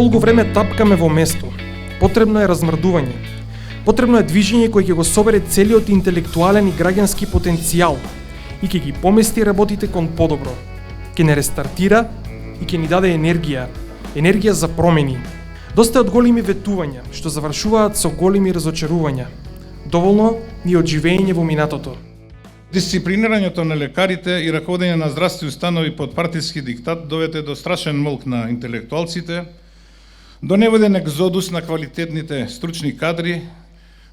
Предолго време тапкаме во место. Потребно е размрдување. Потребно е движење кој ќе го собере целиот интелектуален и граѓански потенцијал и ќе ги помести работите кон подобро. Ќе не рестартира и ќе ни даде енергија. Енергија за промени. Доста е од големи ветувања, што завршуваат со големи разочарувања. Доволно ни од живење во минатото. Дисциплинирањето на лекарите и раководење на здравствени установи под партиски диктат доведе до страшен молк на интелектуалците, до неводен екзодус на квалитетните стручни кадри,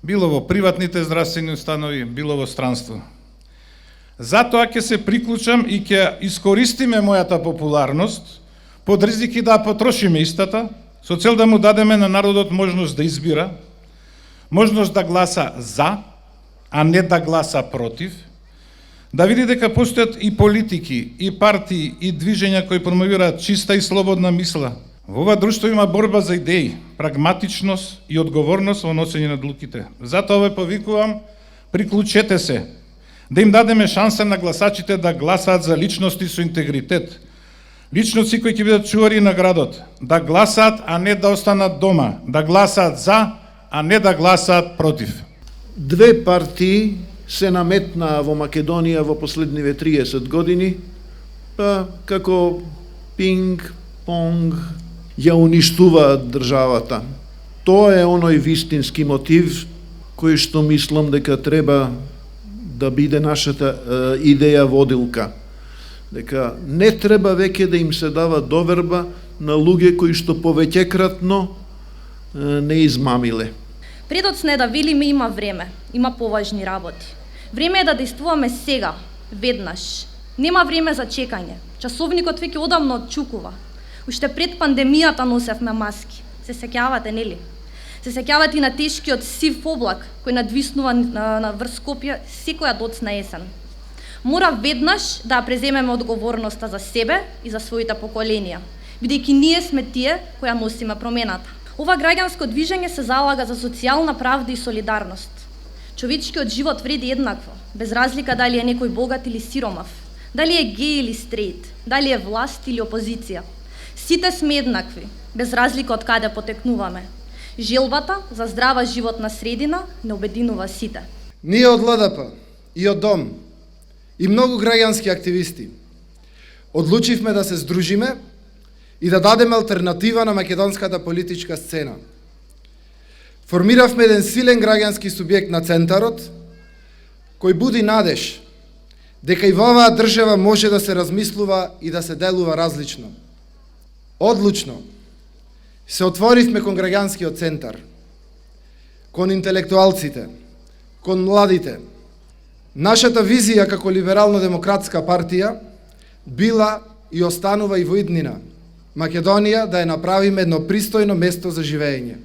било во приватните здравствени установи, било во странство. Затоа ќе се приклучам и ќе искористиме мојата популарност, под ризики да потрошиме истата, со цел да му дадеме на народот можност да избира, можност да гласа за, а не да гласа против, да види дека постојат и политики, и партии, и движења кои промовираат чиста и слободна мисла. Во ова друштво има борба за идеи, прагматичност и одговорност во носење на одлуките. Затоа ве повикувам, приклучете се, да им дадеме шанса на гласачите да гласаат за личности со интегритет, личности кои ќе бидат чувари на градот, да гласаат, а не да останат дома, да гласаат за, а не да гласаат против. Две партии се наметнаа во Македонија во последниве 30 години, па како пинг-понг ја уништуваат државата. Тоа е оној вистински мотив кој што мислам дека треба да биде нашата идеја водилка. Дека не треба веќе да им се дава доверба на луѓе кои што повеќекратно не измамиле. Предоцна е да велиме има време, има поважни работи. Време е да действуваме сега, веднаш. Нема време за чекање. Часовникот веќе одамно отчукува. Уште пред пандемијата носевме маски. Се сеќавате, нели? Се сеќавате и на тешкиот сив облак кој надвиснува на врз Скопје секоја доцна есен. Мора веднаш да преземеме одговорноста за себе и за своите поколенија, бидејќи ние сме тие кои носиме промената. Ова граѓанско движење се залага за социјална правда и солидарност. Човечкиот живот вреди еднакво, без разлика дали е некој богат или сиромав, дали е геј или стрейт, дали е власт или опозиција. Сите сме еднакви, без разлика од каде потекнуваме. Желбата за здрава животна средина не обединува сите. Ние од ЛДП и од ДОМ и многу граѓански активисти одлучивме да се здружиме и да дадеме алтернатива на македонската политичка сцена. Формиравме еден силен граѓански субјект на центарот, кој буди надеж дека и во оваа држава може да се размислува и да се делува различно. Одлучно се отворивме кон граѓанскиот центар, кон интелектуалците, кон младите. Нашата визија како либерално-демократска партија била и останува и во иднина Македонија да ја направиме едно пристојно место за живење.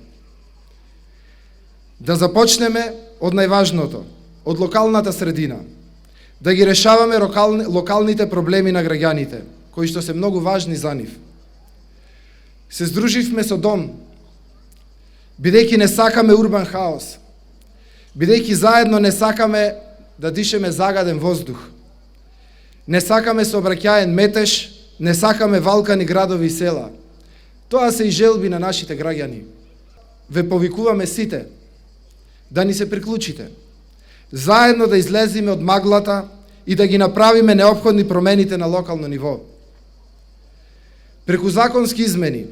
Да започнеме од најважното, од локалната средина, да ги решаваме локалните проблеми на граѓаните, кои што се многу важни за нив. Се здруживме со ДОМ, бидејќи не сакаме урбан хаос, бидејќи заедно не сакаме да дишеме загаден воздух, не сакаме сообраќаен метеж, не сакаме валкани градови и села. Тоа се и желби на нашите граѓани. Ве повикуваме сите да ни се приклучите, заедно да излеземе од маглата и да ги направиме неопходни промените на локално ниво. Преку законски измени,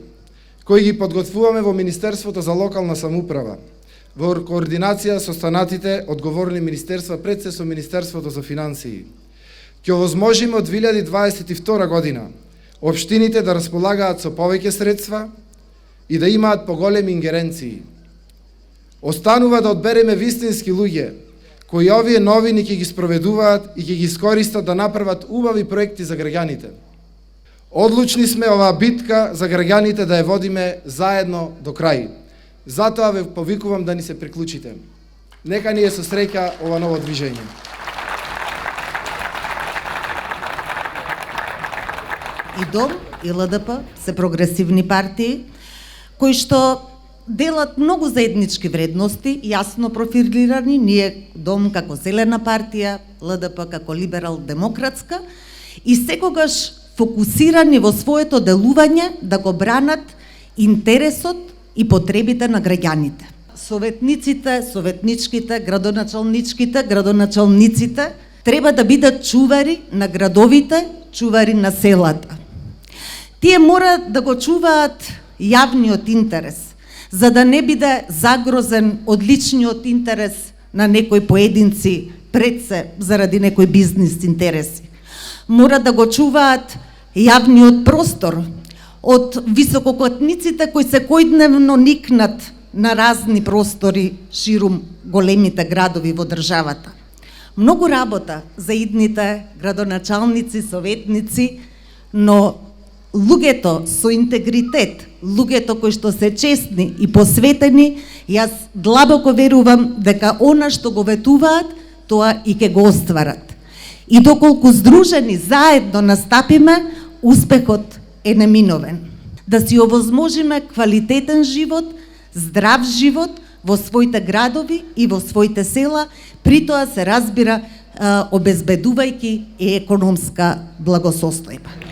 кои ги подготвуваме во Министерството за локална самоуправа, во координација со останатите одговорни министерства, пред се со Министерството за финансии, ќе овозможиме од 2022 година општините да располагаат со повеќе средства и да имаат поголеми ингеренции. Останува да одбереме вистински луѓе, кои овие новини ќе ги спроведуваат и ќе ги искористат да направат убави проекти за граѓаните. Одлучни сме оваа битка за граѓаните да ја водиме заедно до крај. Затоа ве повикувам да ни се приклучите. Нека ни е со среќа ова ново движење. И ДОМ и ЛДП се прогресивни партии кои што делат многу заеднички вредности, јасно профилирани, ние ДОМ како зелена партија, ЛДП како либерал-демократска и секогаш фокусирани во своето делување да го бранат интересот и потребите на граѓаните. Советниците, советничките, градоначалниците треба да бидат чувари на градовите, чувари на селата. Тие мора да го чуваат јавниот интерес, за да не биде загрозен од личниот интерес на некои поединци пред се заради некои бизнис интереси. Мора да го чуваат јавниот простор од висококлетниците кои секојдневно никнат на разни простори ширум големите градови во државата. Многу работа за идните градоначалници, советници, но луѓето со интегритет, луѓето кои што се честни и посветени, јас длабоко верувам дека она што го ветуваат, тоа и ќе го остварат. И доколку здружени заедно настапиме, успехот е неминовен. Да си овозможиме квалитетен живот, здрав живот во своите градови и во своите села, при тоа се разбира обезбедувајќи и економска благосостојба.